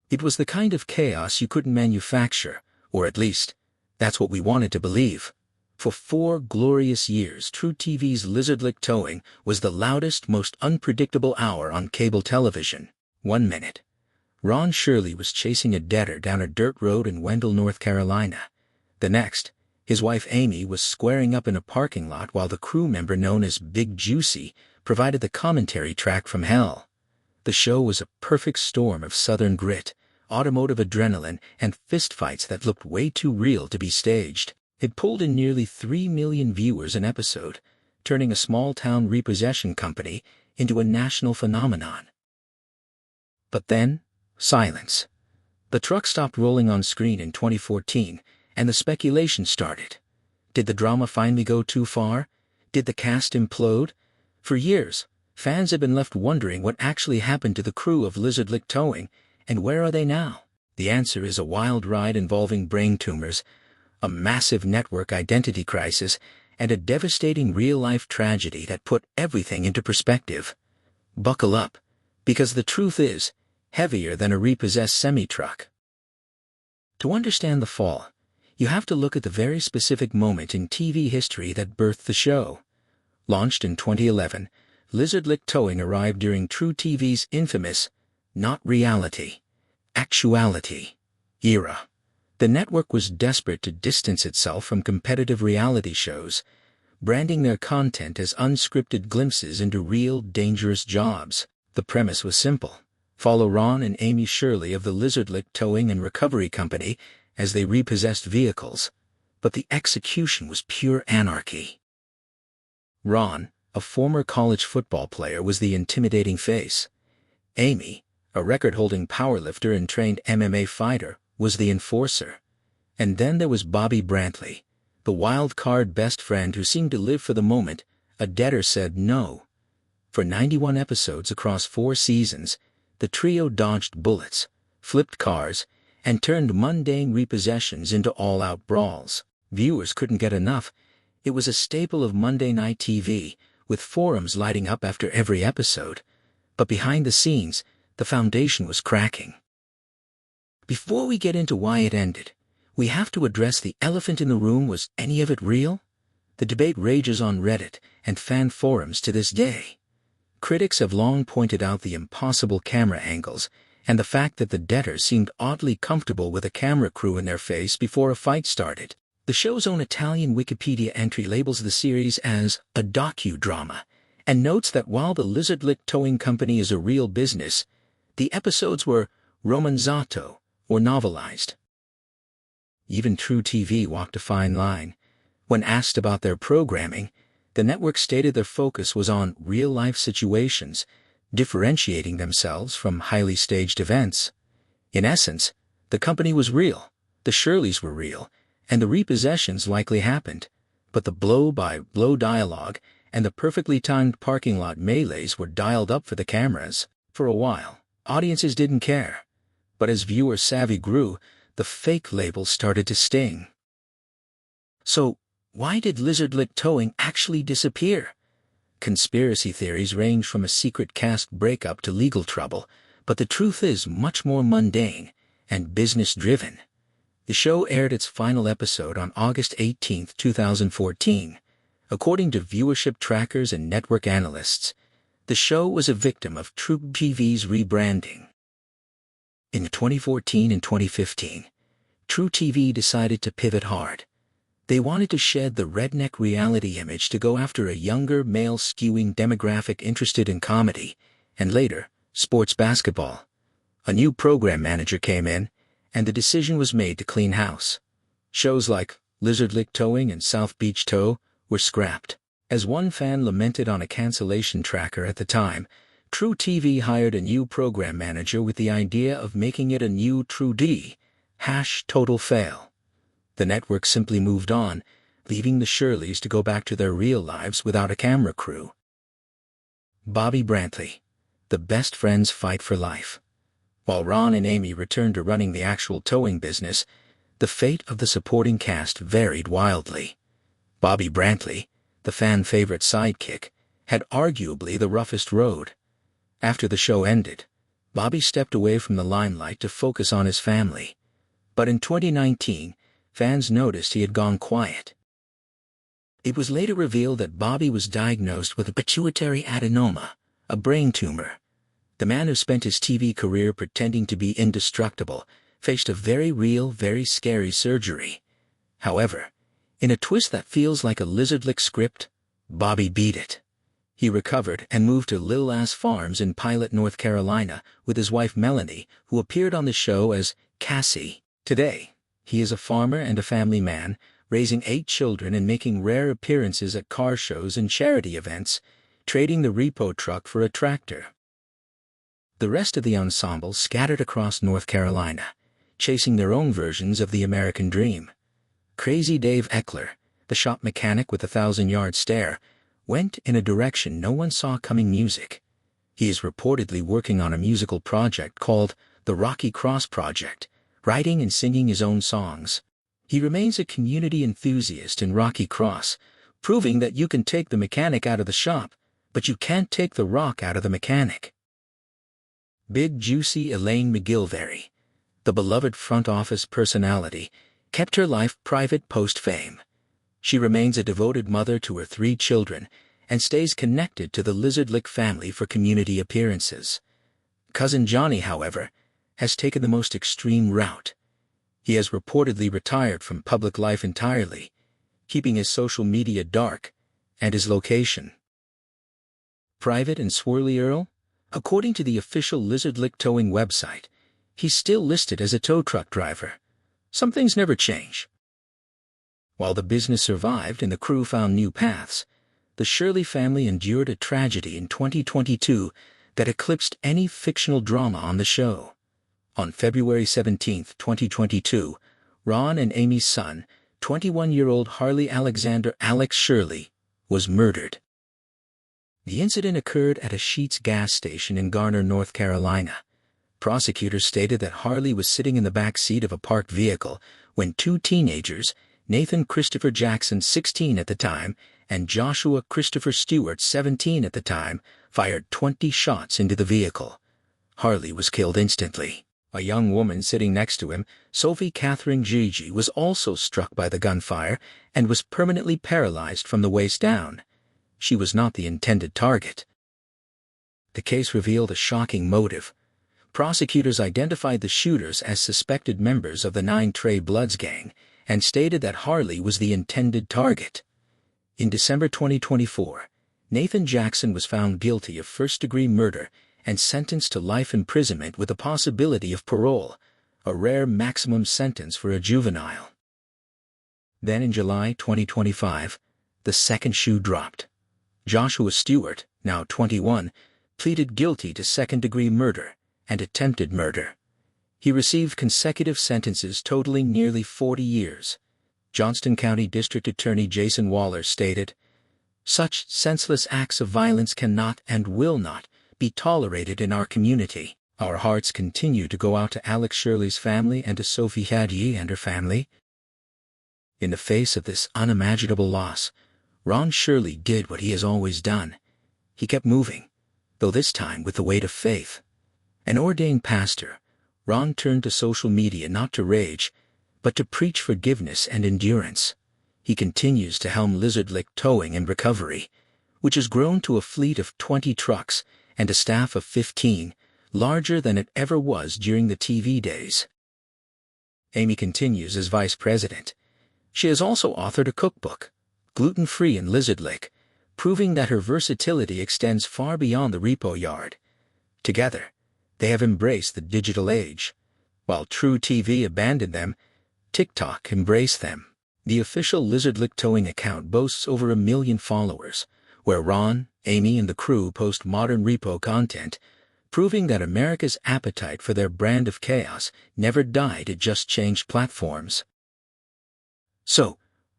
It was the kind of chaos you couldn't manufacture, or at least, that's what we wanted to believe. For 4 glorious years, truTV's Lizard Lick Towing was the loudest, most unpredictable hour on cable television. 1 minute, Ron Shirley was chasing a debtor down a dirt road in Wendell, North Carolina. The next, his wife Amy was squaring up in a parking lot while the crew member known as Big Juicy provided the commentary track from hell. The show was a perfect storm of Southern grit, automotive adrenaline, and fistfights that looked way too real to be staged. It pulled in nearly 3 million viewers an episode, turning a small-town repossession company into a national phenomenon. But then, silence. The truck stopped rolling on screen in 2014, and the speculation started. Did the drama finally go too far? Did the cast implode? For years, fans have been left wondering what actually happened to the crew of Lizard Lick Towing, and where are they now? The answer is a wild ride involving brain tumors, a massive network identity crisis, and a devastating real-life tragedy that put everything into perspective. Buckle up, because the truth is heavier than a repossessed semi-truck. To understand the fall, you have to look at the very specific moment in TV history that birthed the show. Launched in 2011, Lizard Lick Towing arrived during truTV's infamous, not reality, actuality era. The network was desperate to distance itself from competitive reality shows, branding their content as unscripted glimpses into real, dangerous jobs. The premise was simple. Follow Ron and Amy Shirley of the Lizard Lick Towing and Recovery Company as they repossessed vehicles, but the execution was pure anarchy. Ron, a former college football player, was the intimidating face. Amy, a record-holding powerlifter and trained MMA fighter, was the enforcer. And then there was Bobby Brantley, the wild-card best friend who seemed to live for the moment a debtor said no. For 91 episodes across 4 seasons, the trio dodged bullets, flipped cars, and turned mundane repossessions into all-out brawls. Viewers couldn't get enough. It was a staple of Monday night TV, with forums lighting up after every episode. But behind the scenes, the foundation was cracking. Before we get into why it ended, we have to address the elephant in the room. Was any of it real? The debate rages on Reddit and fan forums to this day. Critics have long pointed out the impossible camera angles and the fact that the debtors seemed oddly comfortable with a camera crew in their face before a fight started. The show's own Italian Wikipedia entry labels the series as a docudrama and notes that while the Lizard Lick Towing Company is a real business, the episodes were romanzato, or novelized. Even truTV walked a fine line. When asked about their programming, the network stated their focus was on real-life situations, differentiating themselves from highly staged events. In essence, the company was real, the Shirleys were real, and the repossessions likely happened, but the blow-by-blow dialogue and the perfectly timed parking lot melees were dialed up for the cameras. For a while, audiences didn't care. But as viewer savvy grew, the fake labels started to sting. So, why did Lizard Lick Towing actually disappear? Conspiracy theories range from a secret cast breakup to legal trouble, but the truth is much more mundane and business-driven. The show aired its final episode on August 18, 2014. According to viewership trackers and network analysts, the show was a victim of truTV's rebranding. In 2014 and 2015, truTV decided to pivot hard. They wanted to shed the redneck reality image to go after a younger, male-skewing demographic interested in comedy, and later, sports basketball. A new program manager came in, and the decision was made to clean house. Shows like Lizard Lick Towing and South Beach Tow were scrapped. As one fan lamented on a cancellation tracker at the time, truTV hired a new program manager with the idea of making it a new TruD, #total fail. The network simply moved on, leaving the Shirleys to go back to their real lives without a camera crew. Bobby Brantley, the best friends fight for life. While Ron and Amy returned to running the actual towing business, the fate of the supporting cast varied wildly. Bobby Brantley, the fan-favorite sidekick, had arguably the roughest road. After the show ended, Bobby stepped away from the limelight to focus on his family. But in 2019, fans noticed he had gone quiet. It was later revealed that Bobby was diagnosed with a pituitary adenoma, a brain tumor. The man who spent his TV career pretending to be indestructible faced a very real, very scary surgery. However, in a twist that feels like a Lizardlick script, Bobby beat it. He recovered and moved to Lil Ass Farms in Pilot, North Carolina, with his wife Melanie, who appeared on the show as Cassie. Today, he is a farmer and a family man, raising 8 children and making rare appearances at car shows and charity events, trading the repo truck for a tractor. The rest of the ensemble scattered across North Carolina, chasing their own versions of the American dream. Crazy Dave Eckler, the shop mechanic with a 1,000-yard stare, went in a direction no one saw coming. Music. He is reportedly working on a musical project called The Rocky Cross Project, writing and singing his own songs. He remains a community enthusiast in Rocky Cross, proving that you can take the mechanic out of the shop, but you can't take the rock out of the mechanic. Big Juicy Elaine McGilvary, the beloved front office personality, kept her life private post-fame. She remains a devoted mother to her 3 children and stays connected to the Lizardlick family for community appearances. Cousin Johnny, however, has taken the most extreme route. He has reportedly retired from public life entirely, keeping his social media dark and his location private. And Swirly Earl? According to the official Lizardlick Towing website, he's still listed as a tow truck driver. Some things never change. While the business survived and the crew found new paths, the Shirley family endured a tragedy in 2022 that eclipsed any fictional drama on the show. On February 17, 2022, Ron and Amy's son, 21-year-old Harley Alexander Alex Shirley, was murdered. The incident occurred at a Sheetz gas station in Garner, North Carolina. Prosecutors stated that Harley was sitting in the back seat of a parked vehicle when 2 teenagers, Nathan Christopher Jackson, 16 at the time, and Joshua Christopher Stewart, 17 at the time, fired 20 shots into the vehicle. Harley was killed instantly. A young woman sitting next to him, Sophie Catherine Gigi, was also struck by the gunfire and was permanently paralyzed from the waist down. She was not the intended target. The case revealed a shocking motive. Prosecutors identified the shooters as suspected members of the 9 Trey Bloods gang and stated that Harley was the intended target. In December 2024, Nathan Jackson was found guilty of first-degree murder and sentenced to life imprisonment with a possibility of parole, a rare maximum sentence for a juvenile. Then in July 2025, the second shoe dropped. Joshua Stewart, now 21, pleaded guilty to second-degree murder and attempted murder. He received consecutive sentences totaling nearly 40 years. Johnston County District Attorney Jason Waller stated, "Such senseless acts of violence cannot and will not be tolerated in our community. Our hearts continue to go out to Alex Shirley's family and to Sophie Hadji and her family." In the face of this unimaginable loss, Ron Shirley did what he has always done. He kept moving, though this time with the weight of faith. An ordained pastor, Ron turned to social media not to rage, but to preach forgiveness and endurance. He continues to helm Lizardlick Towing and Recovery, which has grown to a fleet of 20 trucks and a staff of 15, larger than it ever was during the TV days. Amy continues as vice president. She has also authored a cookbook, Gluten-Free in Lizardlick, proving that her versatility extends far beyond the repo yard. Together, they have embraced the digital age. While True TV abandoned them, TikTok embraced them. The official Lizardlick Towing account boasts over 1 million followers, where Ron, Amy, and the crew post modern repo content, proving that America's appetite for their brand of chaos never died, it just changed platforms. So,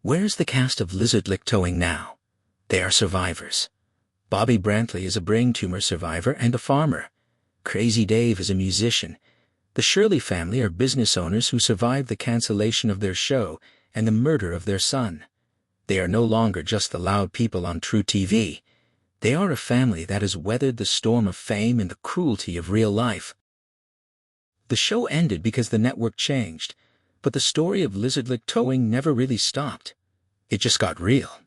where's the cast of Lizardlick Towing now? They are survivors. Bobby Brantley is a brain tumor survivor and a farmer. Crazy Dave is a musician. The Shirley family are business owners who survived the cancellation of their show and the murder of their son. They are no longer just the loud people on True TV. They are a family that has weathered the storm of fame and the cruelty of real life. The show ended because the network changed, but the story of Lizardlick Towing never really stopped. It just got real.